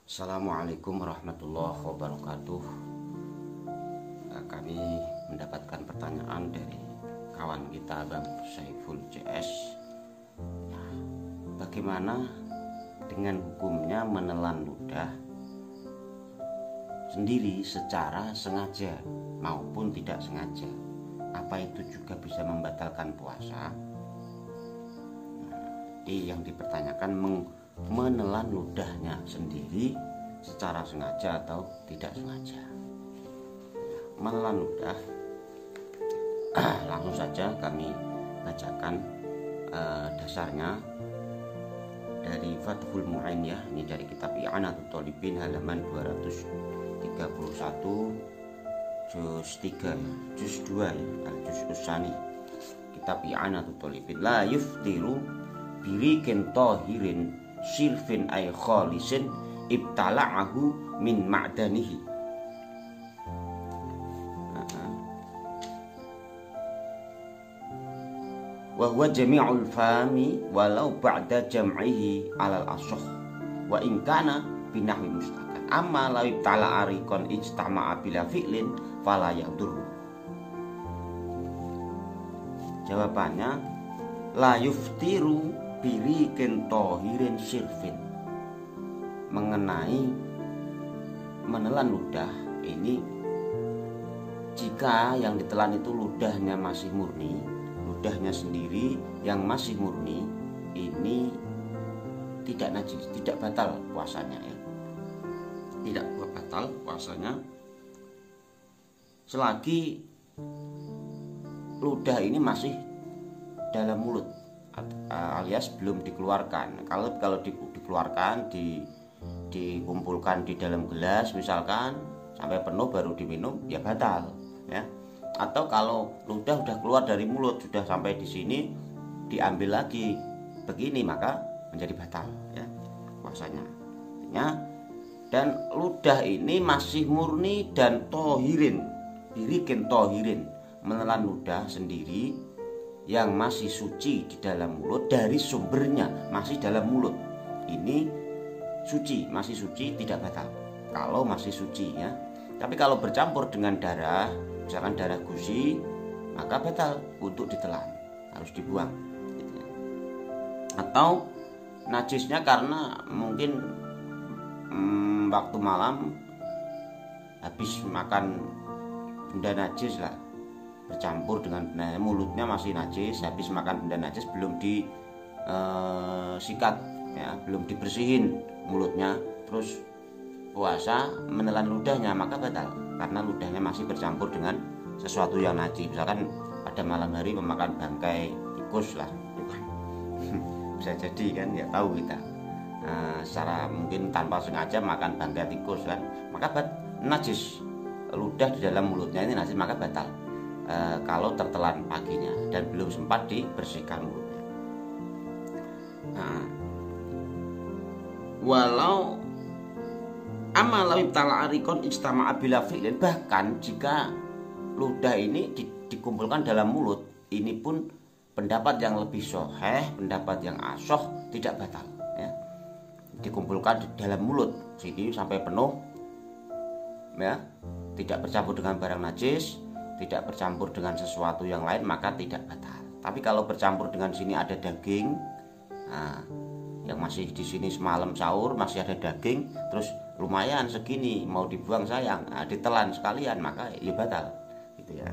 Assalamualaikum warahmatullahi wabarakatuh. Kami mendapatkan pertanyaan dari kawan kita Bang Saiful CS. Bagaimana dengan hukumnya menelan ludah sendiri secara sengaja maupun tidak sengaja? Apa itu juga bisa membatalkan puasa? Yang dipertanyakan menelan ludahnya sendiri secara sengaja atau tidak sengaja. Menelan ludah, langsung saja kami bacakan dasarnya dari Fathul Mu'in ya. Ini dari kitab I'anatul Thalibin halaman 231 juz 3 ya, juz 2 ya, al-juz usani. Kitab I'anatul Thalibin la yuftiru birikin tahirin sirfin ay khalisin ibtala'ahu min ma'danihi. Wa huwa jami'ul fami walau ba'da jam'ihi alal asah wa in kana binahwi mustaqan. Amma law ibtala'a rikon ijtama'a bila fi'lin fala yadur. Jawabannya la yuftiru birikin tohirin sirfin. Mengenai menelan ludah ini, jika yang ditelan itu ludahnya masih murni, ludahnya sendiri yang masih murni, ini tidak najis, tidak batal puasanya ya. Tidak batal puasanya selagi ludah ini masih dalam mulut, alias belum dikeluarkan. Kalau dikeluarkan, dikumpulkan di dalam gelas misalkan sampai penuh baru diminum, ya batal ya. Atau kalau ludah sudah keluar dari mulut, sudah sampai di sini diambil lagi begini, maka menjadi batal ya puasanya ya. Dan ludah ini masih murni dan tohirin, birikin tohirin, menelan ludah sendiri yang masih suci di dalam mulut dari sumbernya, masih dalam mulut, ini suci, masih suci, tidak batal kalau masih suci ya. Tapi kalau bercampur dengan darah, misalkan darah gusi, maka batal untuk ditelan, harus dibuang gitu ya. Atau najisnya karena mungkin waktu malam habis makan benda najis lah, bercampur dengan mulutnya masih najis, habis makan benda najis belum disikat ya, belum dibersihin mulutnya, terus puasa menelan ludahnya, maka batal karena ludahnya masih bercampur dengan sesuatu yang najis. Misalkan pada malam hari memakan bangkai tikus lah bisa jadi kan, ya tahu kita secara mungkin tanpa sengaja makan bangkai tikus kan, maka najis, ludah di dalam mulutnya ini najis, maka batal kalau tertelan paginya dan belum sempat dibersihkan mulutnya. Walau amalaw ibtala arikon ijtama'a bila fi'lin, bahkan jika ludah ini dikumpulkan dalam mulut, ini pun pendapat yang lebih sahih, pendapat yang asoh, tidak batal ya. Dikumpulkan di dalam mulut sini sampai penuh ya, tidak bercampur dengan barang najis, tidak bercampur dengan sesuatu yang lain, maka tidak batal. Tapi kalau bercampur dengan sini ada daging, yang masih di sini semalam sahur masih ada daging, terus lumayan segini mau dibuang sayang, ditelan sekalian, maka ya batal gitu ya.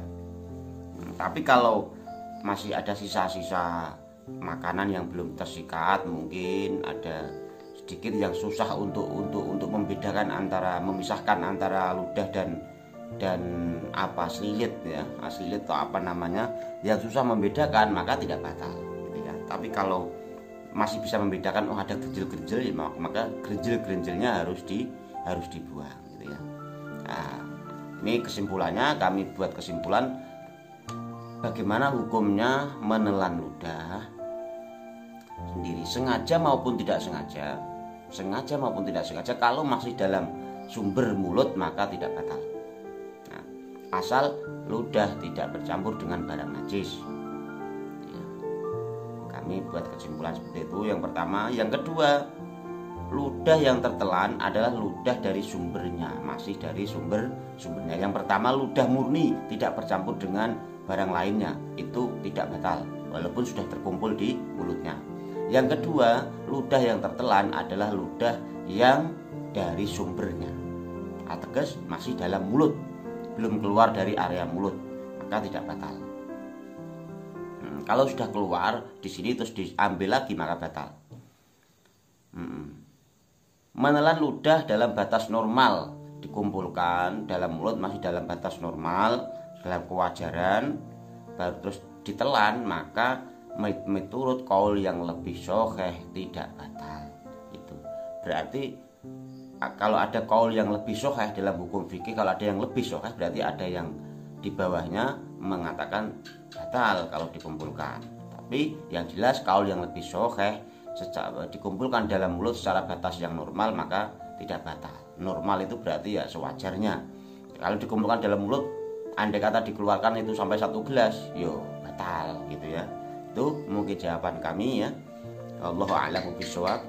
Tapi kalau masih ada sisa-sisa makanan yang belum tersikat, mungkin ada sedikit yang susah untuk membedakan memisahkan antara ludah dan apa selilit ya, selilit atau apa namanya yang susah membedakan, maka tidak batal gitu ya. Tapi kalau masih bisa membedakan, oh ada gerjel-gerjel ya, maka gerjel-gerjelnya harus dibuang gitu ya. Nah, ini kesimpulannya, kami buat kesimpulan bagaimana hukumnya menelan ludah sendiri sengaja maupun tidak sengaja, kalau masih dalam sumber mulut maka tidak batal. Asal ludah tidak bercampur dengan barang najis ya. Kami buat kesimpulan seperti itu, yang pertama. Yang kedua, ludah yang tertelan adalah ludah dari sumbernya, masih dari sumbernya. Yang pertama, ludah murni, tidak bercampur dengan barang lainnya, itu tidak batal walaupun sudah terkumpul di mulutnya. Yang kedua, ludah yang tertelan adalah ludah yang dari sumbernya, ateges masih dalam mulut, belum keluar dari area mulut, maka tidak batal. Kalau sudah keluar di sini terus diambil lagi maka batal. Menelan ludah dalam batas normal, dikumpulkan dalam mulut masih dalam batas normal, dalam kewajaran, baru terus ditelan, maka menurut kaul yang lebih sahih tidak batal. Itu berarti kalau ada kaul yang lebih sahih dalam hukum fikih, kalau ada yang lebih sahih berarti ada yang di bawahnya mengatakan batal kalau dikumpulkan. Tapi yang jelas kaul yang lebih sahih secara dikumpulkan dalam mulut secara batas yang normal maka tidak batal. Normal itu berarti ya sewajarnya. Kalau dikumpulkan dalam mulut, andai kata dikeluarkan itu sampai 1 gelas, yo batal gitu ya. Itu mungkin jawaban kami ya. Wallahu a'lam bishawab.